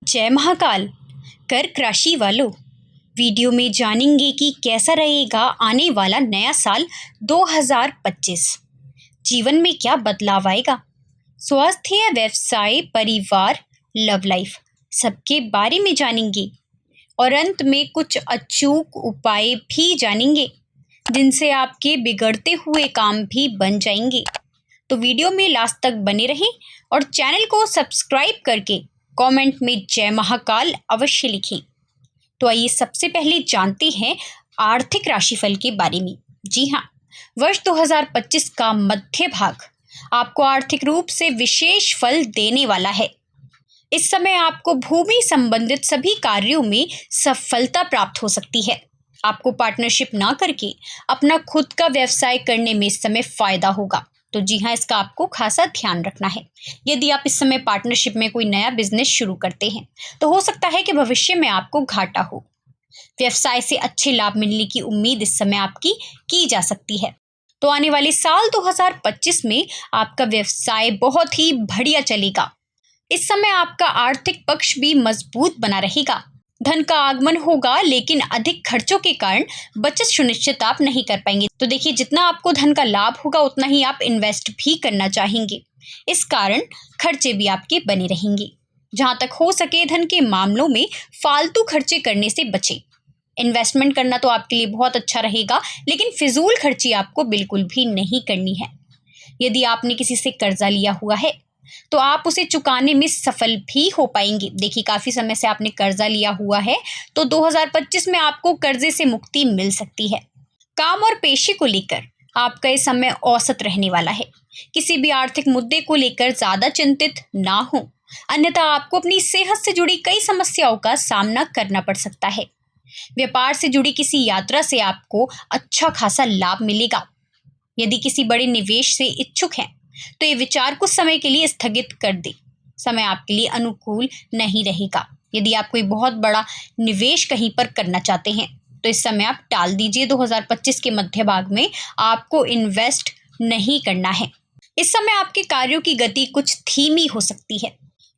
जय महाकाल। कर्क राशि वालों, वीडियो में जानेंगे कि कैसा रहेगा आने वाला नया साल 2025। जीवन में क्या बदलाव आएगा, स्वास्थ्य, व्यवसाय, परिवार, लव लाइफ, सबके बारे में जानेंगे। और अंत में कुछ अचूक उपाय भी जानेंगे जिनसे आपके बिगड़ते हुए काम भी बन जाएंगे। तो वीडियो में लास्ट तक बने रहें और चैनल को सब्सक्राइब करके कमेंट में जय महाकाल अवश्य लिखें। तो आइए सबसे पहले जानते हैं आर्थिक राशिफल के बारे में। जी हाँ, वर्ष 2025 का मध्य भाग आपको आर्थिक रूप से विशेष फल देने वाला है। इस समय आपको भूमि संबंधित सभी कार्यों में सफलता प्राप्त हो सकती है। आपको पार्टनरशिप ना करके अपना खुद का व्यवसाय करने में इस समय फायदा होगा। तो जी हाँ, इसका आपको खासा ध्यान रखना है। यदि आप इस समय पार्टनरशिप में कोई नया बिजनेस शुरू करते हैं तो हो सकता है कि भविष्य में आपको घाटा हो। व्यवसाय से अच्छे लाभ मिलने की उम्मीद इस समय आपकी की जा सकती है। तो आने वाले साल 2025 में आपका व्यवसाय बहुत ही बढ़िया चलेगा। इस समय आपका आर्थिक पक्ष भी मजबूत बना रहेगा। धन का आगमन होगा, लेकिन अधिक खर्चों के कारण बचत सुनिश्चित आप नहीं कर पाएंगे। तो देखिए, जितना आपको धन का लाभ होगा उतना ही आप इन्वेस्ट भी करना चाहेंगे। इस कारण खर्चे भी आपके बने रहेंगे। जहां तक हो सके धन के मामलों में फालतू खर्चे करने से बचें। इन्वेस्टमेंट करना तो आपके लिए बहुत अच्छा रहेगा, लेकिन फिजूल खर्ची आपको बिल्कुल भी नहीं करनी है। यदि आपने किसी से कर्जा लिया हुआ है तो आप उसे चुकाने में सफल भी हो पाएंगे। देखिए, काफी समय से आपने कर्जा लिया हुआ है तो 2025 में आपको कर्जे से मुक्ति मिल सकती है। काम और पेशे को लेकर आपका ये समय औसत रहने वाला है। किसी भी आर्थिक मुद्दे को लेकर ज्यादा चिंतित ना हो, अन्यथा आपको अपनी सेहत से जुड़ी कई समस्याओं का सामना करना पड़ सकता है। व्यापार से जुड़ी किसी यात्रा से आपको अच्छा खासा लाभ मिलेगा। यदि किसी बड़े निवेश से इच्छुक हैं तो ये विचार कुछ समय के लिए स्थगित कर दे। समय आपके लिए अनुकूल नहीं रहेगा। यदि आप कोई बहुत बड़ा निवेश कहीं पर करना चाहते हैं तो इस समय आप टाल दीजिए। 2025 के मध्य भाग में आपको इन्वेस्ट नहीं करना है। इस समय आपके कार्यों की गति कुछ धीमी हो सकती है।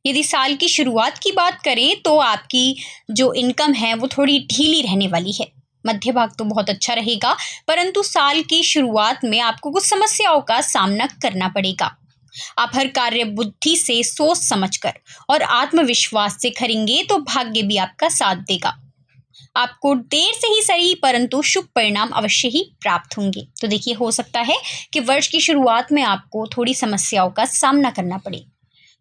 यदि साल की शुरुआत की बात करें तो आपकी जो इनकम है वो थोड़ी ढीली रहने वाली है। मध्य भाग तो बहुत अच्छा रहेगा, परंतु साल की शुरुआत में आपको कुछ समस्याओं का सामना करना पड़ेगा। आप हर कार्य बुद्धि से, सोच समझकर और आत्मविश्वास से करेंगे तो भाग्य भी आपका साथ देगा। आपको देर से ही सही परंतु शुभ परिणाम अवश्य ही प्राप्त होंगे। तो देखिए, हो सकता है कि वर्ष की शुरुआत में आपको थोड़ी समस्याओं का सामना करना पड़े,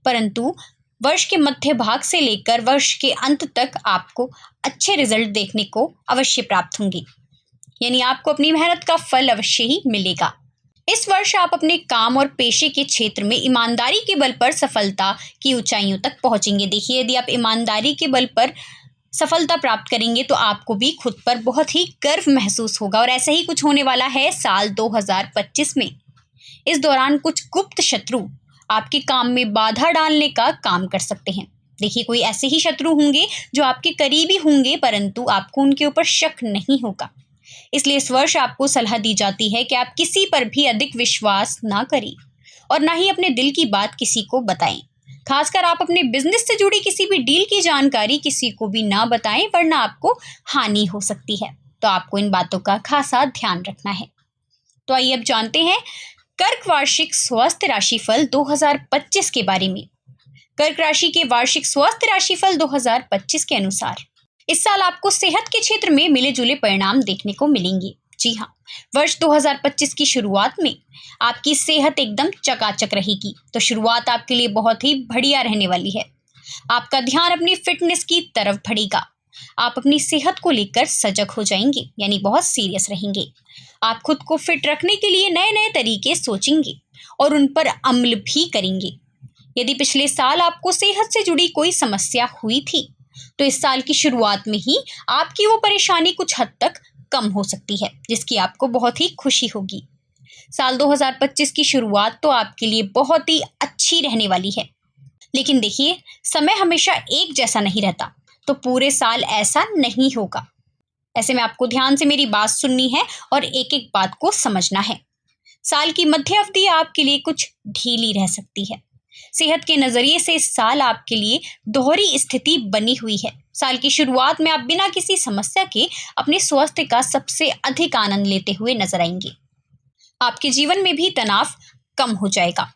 परंतु वर्ष के मध्य भाग से लेकर वर्ष के अंत तक आपको अच्छे रिजल्ट देखने को अवश्य प्राप्त होंगे। यानी आपको अपनी मेहनत का फल अवश्य ही मिलेगा। इस वर्ष आप अपने काम और पेशे के क्षेत्र में ईमानदारी के बल पर सफलता की ऊंचाइयों तक पहुंचेंगे। देखिए, यदि आप ईमानदारी के बल पर सफलता प्राप्त करेंगे तो आपको भी खुद पर बहुत ही गर्व महसूस होगा। और ऐसा ही कुछ होने वाला है साल 2025 में। इस दौरान कुछ गुप्त शत्रु आपके काम में बाधा डालने का काम कर सकते हैं। देखिए, कोई ऐसे ही शत्रु होंगे जो आपके करीबी होंगे, परंतु आपको उनके ऊपर शक नहीं होगा। इसलिए इस वर्ष आपको सलाह दी जाती है कि आप किसी पर भी अधिक विश्वास ना करें और ना ही अपने दिल की बात किसी को बताएं। खासकर आप अपने बिजनेस से जुड़ी किसी भी डील की जानकारी किसी को भी ना बताएं, वरना आपको हानि हो सकती है। तो आपको इन बातों का खासा ध्यान रखना है। तो आइए अब जानते हैं कर्क वार्षिक स्वास्थ्य राशिफल 2025 के बारे में। कर्क राशि के वार्षिक स्वास्थ्य राशिफल 2025 के अनुसार इस साल आपको सेहत के क्षेत्र में मिले जुले परिणाम देखने को मिलेंगे। जी हाँ, वर्ष 2025 की शुरुआत में आपकी सेहत एकदम चकाचक रहेगी। तो शुरुआत आपके लिए बहुत ही बढ़िया रहने वाली है। आपका ध्यान अपनी फिटनेस की तरफ बढ़ेगा। आप अपनी सेहत को लेकर सजग हो जाएंगे, यानी बहुत सीरियस रहेंगे। आप खुद को फिट रखने के लिए नए नए तरीके सोचेंगे और उन पर अमल भी करेंगे। यदि पिछले साल आपको सेहत से जुड़ी कोई समस्या हुई थी तो इस साल की शुरुआत में ही आपकी वो परेशानी कुछ हद तक कम हो सकती है, जिसकी आपको बहुत ही खुशी होगी। साल 2025 की शुरुआत तो आपके लिए बहुत ही अच्छी रहने वाली है, लेकिन देखिए, समय हमेशा एक जैसा नहीं रहता, तो पूरे साल ऐसा नहीं होगा। ऐसे में आपको ध्यान से मेरी बात सुननी है और एक एक बात को समझना है। साल की मध्य अवधि आपके लिए कुछ ढीली रह सकती है। सेहत के नजरिए से इस साल आपके लिए दोहरी स्थिति बनी हुई है। साल की शुरुआत में आप बिना किसी समस्या के अपने स्वास्थ्य का सबसे अधिक आनंद लेते हुए नजर आएंगे। आपके जीवन में भी तनाव कम हो जाएगा।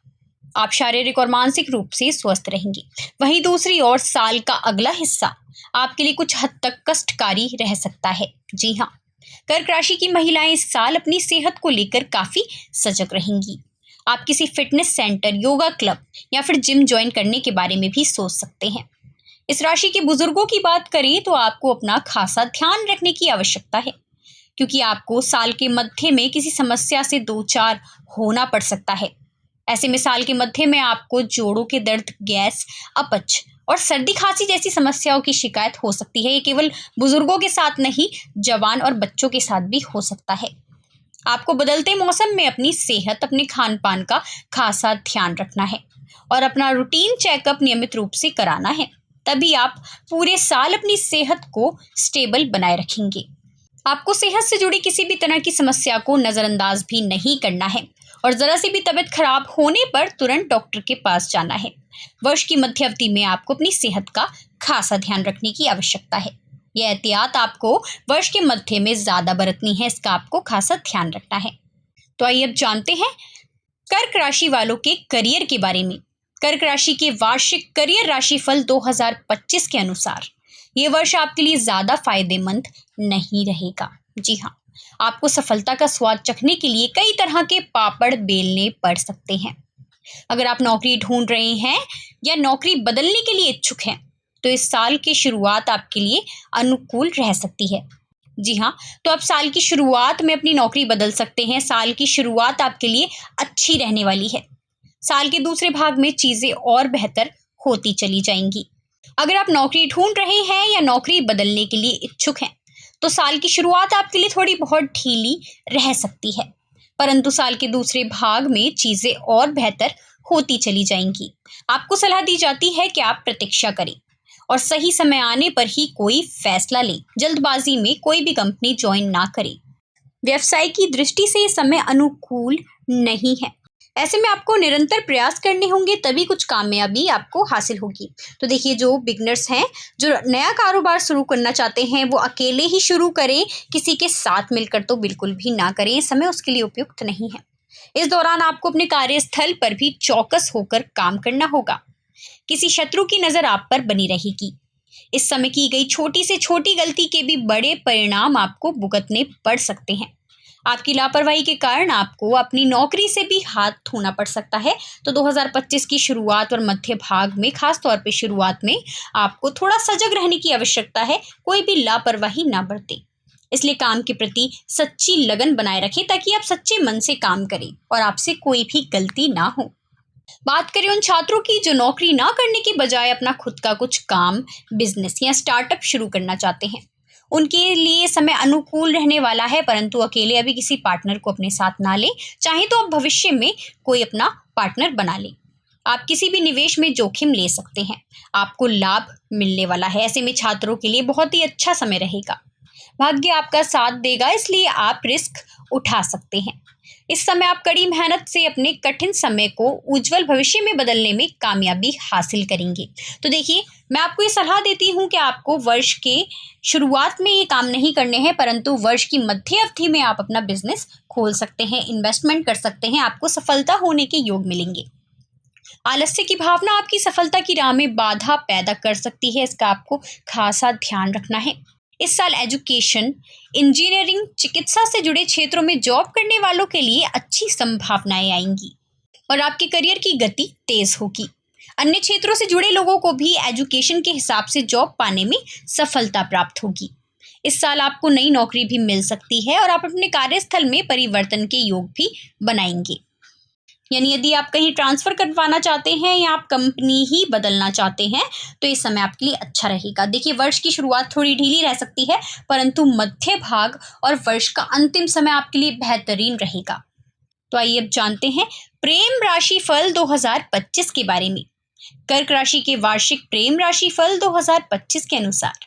आप शारीरिक और मानसिक रूप से स्वस्थ रहेंगे। वहीं दूसरी ओर साल का अगला हिस्सा आपके लिए कुछ हद तक कष्टकारी रह सकता है। जी हाँ, कर्क राशि की महिलाएं इस साल अपनी सेहत को लेकर काफी सजग रहेंगी। आप किसी फिटनेस सेंटर, योगा क्लब या फिर जिम ज्वाइन करने के बारे में भी सोच सकते हैं। इस राशि के बुजुर्गों की बात करें तो आपको अपना खासा ध्यान रखने की आवश्यकता है, क्योंकि आपको साल के मध्य में किसी समस्या से दो चार होना पड़ सकता है। ऐसे में साल के मध्य में आपको जोड़ों के दर्द, गैस, अपच और सर्दी खांसी जैसी समस्याओं की शिकायत हो सकती है। ये केवल बुजुर्गों के साथ नहीं, जवान और बच्चों के साथ भी हो सकता है। आपको बदलते मौसम में अपनी सेहत, अपने खान पान का खासा ध्यान रखना है और अपना रूटीन चेकअप नियमित रूप से कराना है। तभी आप पूरे साल अपनी सेहत को स्टेबल बनाए रखेंगे। आपको सेहत से जुड़ी किसी भी तरह की समस्या को नज़रअंदाज भी नहीं करना है और ज़रा सी भी तबीयत खराब होने पर तुरंत डॉक्टर के पास जाना है। वर्ष की मध्य अवधि में आपको अपनी सेहत का खासा ध्यान रखने की आवश्यकता है। यह एहतियात आपको वर्ष के मध्य में ज़्यादा बरतनी है, इसका आपको खासा ध्यान रखना है। तो आइए अब जानते हैं कर्क राशि वालों के करियर के बारे में। कर्क राशि के वार्षिक करियर राशिफल 2025 के अनुसार ये वर्ष आपके लिए ज़्यादा फायदेमंद नहीं रहेगा। जी हाँ, आपको सफलता का स्वाद चखने के लिए कई तरह के पापड़ बेलने पड़ सकते हैं। अगर आप नौकरी ढूंढ रहे हैं या नौकरी बदलने के लिए इच्छुक हैं, तो इस साल की शुरुआत आपके लिए अनुकूल रह सकती है। जी हाँ, तो आप साल की शुरुआत में अपनी नौकरी बदल सकते हैं। साल की शुरुआत आपके लिए अच्छी रहने वाली है। साल के दूसरे भाग में चीज़ें और बेहतर होती चली जाएंगी। अगर आप नौकरी ढूंढ रहे हैं या नौकरी बदलने के लिए इच्छुक हैं, तो साल की शुरुआत आपके लिए थोड़ी बहुत ढीली रह सकती है, परंतु साल के दूसरे भाग में चीज़ें और बेहतर होती चली जाएंगी। आपको सलाह दी जाती है कि आप प्रतीक्षा करें और सही समय आने पर ही कोई फैसला लें। जल्दबाजी में कोई भी कंपनी ज्वाइन ना करें। व्यवसाय की दृष्टि से ये समय अनुकूल नहीं है। ऐसे में आपको निरंतर प्रयास करने होंगे, तभी कुछ कामयाबी आपको हासिल होगी। तो देखिए, जो बिगनर्स हैं, जो नया कारोबार शुरू करना चाहते हैं, वो अकेले ही शुरू करें, किसी के साथ मिलकर तो बिल्कुल भी ना करें। ये समय उसके लिए उपयुक्त नहीं है। इस दौरान आपको अपने कार्यस्थल पर भी चौकस होकर काम करना होगा। किसी शत्रु की नज़र आप पर बनी रहेगी। इस समय की गई छोटी से छोटी गलती के भी बड़े परिणाम आपको भुगतने पड़ सकते हैं। आपकी लापरवाही के कारण आपको अपनी नौकरी से भी हाथ धोना पड़ सकता है। तो 2025 की शुरुआत और मध्य भाग में, खास तौर पे शुरुआत में, आपको थोड़ा सजग रहने की आवश्यकता है। कोई भी लापरवाही ना बरतें। इसलिए काम के प्रति सच्ची लगन बनाए रखें, ताकि आप सच्चे मन से काम करें और आपसे कोई भी गलती ना हो। बात करें उन छात्रों की जो नौकरी ना करने की बजाय अपना खुद का कुछ काम, बिजनेस या स्टार्टअप शुरू करना चाहते हैं, उनके लिए समय अनुकूल रहने वाला है, परंतु अकेले अभी किसी पार्टनर को अपने साथ ना लें। चाहे तो आप भविष्य में कोई अपना पार्टनर बना लें। आप किसी भी निवेश में जोखिम ले सकते हैं, आपको लाभ मिलने वाला है। ऐसे में छात्रों के लिए बहुत ही अच्छा समय रहेगा। भाग्य आपका साथ देगा, इसलिए आप रिस्क उठा सकते हैं। इस समय आप कड़ी मेहनत से अपने कठिन समय को उज्जवल भविष्य में बदलने में कामयाबी हासिल करेंगे। तो देखिए, मैं आपको ये सलाह देती हूँ कि आपको वर्ष के शुरुआत में ये काम नहीं करने हैं, परंतु वर्ष की मध्य अवधि में आप अपना बिजनेस खोल सकते हैं, इन्वेस्टमेंट कर सकते हैं। आपको सफलता होने के योग मिलेंगे। आलस्य की भावना आपकी सफलता की राह में बाधा पैदा कर सकती है, इसका आपको खासा ध्यान रखना है। इस साल एजुकेशन, इंजीनियरिंग, चिकित्सा से जुड़े क्षेत्रों में जॉब करने वालों के लिए अच्छी संभावनाएं आएंगी और आपके करियर की गति तेज होगी। अन्य क्षेत्रों से जुड़े लोगों को भी एजुकेशन के हिसाब से जॉब पाने में सफलता प्राप्त होगी। इस साल आपको नई नौकरी भी मिल सकती है और आप अपने कार्यस्थल में परिवर्तन के योग भी बनाएंगे। यानी यदि आप कहीं ट्रांसफ़र करवाना चाहते हैं या आप कंपनी ही बदलना चाहते हैं, तो इस समय आपके लिए अच्छा रहेगा। देखिए, वर्ष की शुरुआत थोड़ी ढीली रह सकती है, परंतु मध्य भाग और वर्ष का अंतिम समय आपके लिए बेहतरीन रहेगा। तो आइए अब जानते हैं प्रेम राशि फल 2025 के बारे में। कर्क राशि के वार्षिक प्रेम राशि फल 2025 के अनुसार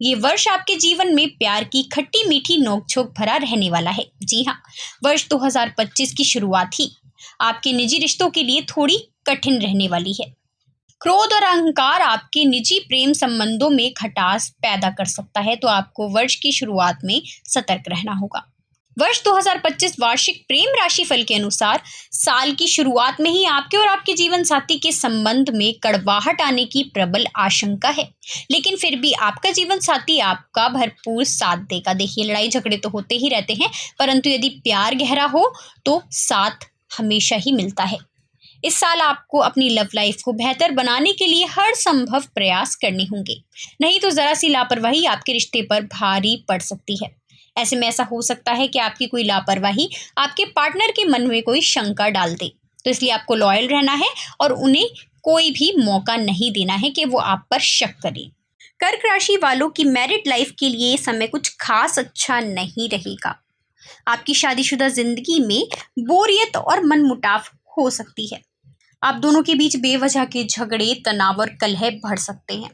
ये वर्ष आपके जीवन में प्यार की खट्टी मीठी नोकझोंक भरा रहने वाला है। जी हाँ, वर्ष 2025 की शुरुआत ही आपके निजी रिश्तों के लिए थोड़ी कठिन रहने वाली है। क्रोध और अहंकार आपके निजी प्रेम संबंधों में खटास पैदा कर सकता है, तो आपको वर्ष की शुरुआत में सतर्क रहना होगा। वर्ष 2025 वार्षिक प्रेम राशिफल के अनुसार साल की शुरुआत में ही आपके और आपके जीवन साथी के संबंध में कड़वाहट आने की प्रबल आशंका है, लेकिन फिर भी आपका जीवन साथी आपका भरपूर साथ देगा। देखिए, लड़ाई झगड़े तो होते ही रहते हैं, परंतु यदि प्यार गहरा हो तो साथ हमेशा ही मिलता है। इस साल आपको अपनी लव लाइफ को बेहतर बनाने के लिए हर संभव प्रयास करने होंगे, नहीं तो जरा सी लापरवाही आपके रिश्ते पर भारी पड़ सकती है। ऐसे में ऐसा हो सकता है कि आपकी कोई लापरवाही आपके पार्टनर के मन में कोई शंका डाल दे, तो इसलिए आपको लॉयल रहना है और उन्हें कोई भी मौका नहीं देना है कि वो आप पर शक करें। कर्क राशि वालों की मैरिड लाइफ के लिए ये समय कुछ खास अच्छा नहीं रहेगा। आपकी शादीशुदा जिंदगी में बोरियत और मनमुटाव हो सकती है। आप दोनों के बीच बेवजह के झगड़े, तनाव और कलह बढ़ सकते हैं।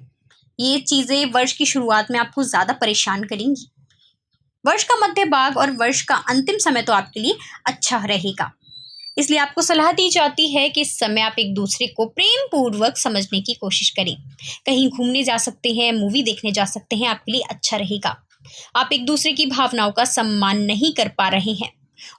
ये चीज़ें वर्ष की शुरुआत में आपको ज़्यादा परेशान करेंगी। वर्ष का मध्य भाग और वर्ष का अंतिम समय तो आपके लिए अच्छा रहेगा, इसलिए आपको सलाह दी जाती है कि इस समय आप एक दूसरे को प्रेम पूर्वक समझने की कोशिश करें। कहीं घूमने जा सकते हैं, मूवी देखने जा सकते हैं, आपके लिए अच्छा रहेगा। आप एक दूसरे की भावनाओं का सम्मान नहीं कर पा रहे हैं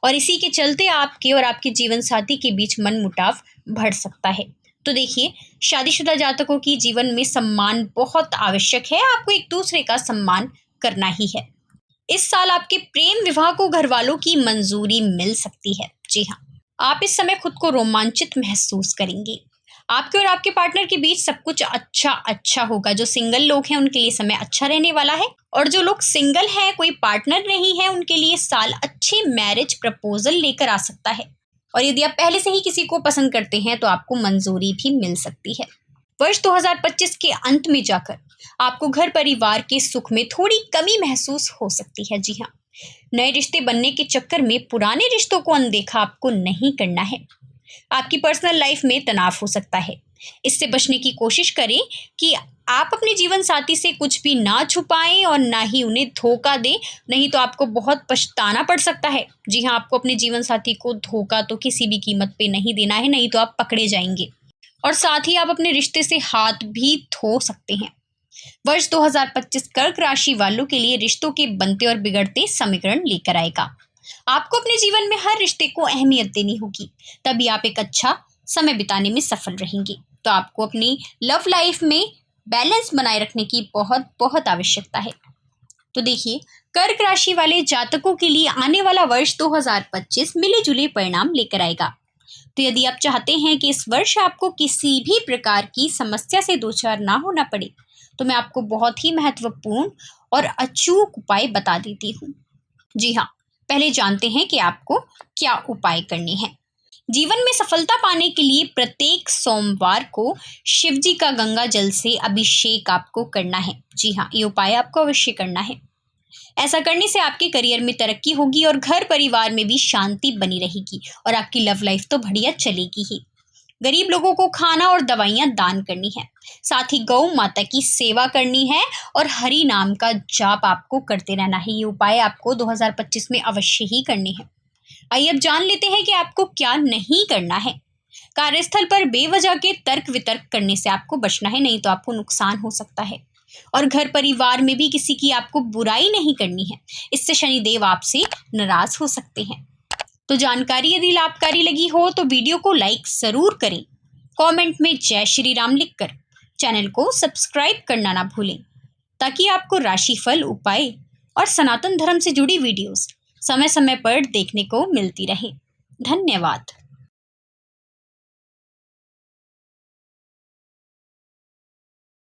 और इसी के चलते आपके और आपके जीवन साथी के बीच मनमुटाव बढ़ सकता है। तो देखिए, शादीशुदा जातकों की जीवन में सम्मान बहुत आवश्यक है। आपको एक दूसरे का सम्मान करना ही है। इस साल आपके प्रेम विवाह को घर वालों की मंजूरी मिल सकती है। जी हाँ, आप इस समय खुद को रोमांचित महसूस करेंगे। आपके और आपके पार्टनर के बीच सब कुछ अच्छा होगा। जो सिंगल लोग हैं उनके लिए समय अच्छा रहने वाला है, और जो लोग सिंगल हैं, कोई पार्टनर नहीं है, उनके लिए साल अच्छे मैरिज प्रपोजल लेकर आ सकता है। और यदि आप पहले से ही किसी को पसंद करते हैं तो आपको मंजूरी भी मिल सकती है। वर्ष 2025 के अंत में जाकर आपको घर परिवार के सुख में थोड़ी कमी महसूस हो सकती है। जी हाँ, नए रिश्ते बनने के चक्कर में पुराने रिश्तों को अनदेखा आपको नहीं करना है। आपकी पर्सनल लाइफ में तनाव हो सकता है। इससे बचने की कोशिश करें कि आप अपने जीवन साथी से कुछ भी ना छुपाएं और ना ही उन्हें धोखा दें, नहीं तो आपको बहुत पछताना पड़ सकता है। जी हाँ, आपको अपने जीवन साथी को धोखा तो किसी भी कीमत पे नहीं देना है, नहीं तो आप पकड़े जाएंगे और साथ ही आप अपने रिश्ते से हाथ भी धो सकते हैं। वर्ष 2025 कर्क राशि वालों के लिए रिश्तों के बनते और बिगड़ते समीकरण लेकर आएगा। आपको अपने जीवन में हर रिश्ते को अहमियत देनी होगी, तभी आप एक अच्छा समय बिताने में सफल रहेंगे। तो आपको अपनी लव लाइफ में बैलेंस बनाए रखने की बहुत बहुत आवश्यकता है। तो देखिए, कर्क राशि वाले जातकों के लिए आने वाला वर्ष 2025 मिले जुले परिणाम लेकर आएगा। तो यदि आप चाहते हैं कि इस वर्ष आपको किसी भी प्रकार की समस्या से दो चार ना होना पड़े, तो मैं आपको बहुत ही महत्वपूर्ण और अचूक उपाय बता देती हूँ। जी हाँ, पहले जानते हैं कि आपको क्या उपाय करने हैं। जीवन में सफलता पाने के लिए प्रत्येक सोमवार को शिव जी का गंगा जल से अभिषेक आपको करना है। जी हाँ, ये उपाय आपको अवश्य करना है। ऐसा करने से आपके करियर में तरक्की होगी और घर परिवार में भी शांति बनी रहेगी और आपकी लव लाइफ तो बढ़िया चलेगी ही। गरीब लोगों को खाना और दवाइयाँ दान करनी है, साथ ही गौ माता की सेवा करनी है और हरि नाम का जाप आपको करते रहना है। ये उपाय आपको 2025 में अवश्य ही करने हैं। आइए अब जान लेते हैं कि आपको क्या नहीं करना है। कार्यस्थल पर बेवजह के तर्क वितर्क करने से आपको बचना है, नहीं तो आपको नुकसान हो सकता है। और घर परिवार में भी किसी की आपको बुराई नहीं करनी है, इससे शनिदेव आपसे नाराज हो सकते हैं। तो जानकारी यदि लाभकारी लगी हो तो वीडियो को लाइक जरूर करें, कमेंट में जय श्री राम लिखकर चैनल को सब्सक्राइब करना ना भूलें, ताकि आपको राशिफल, उपाय और सनातन धर्म से जुड़ी वीडियोस समय समय पर देखने को मिलती रहे। धन्यवाद।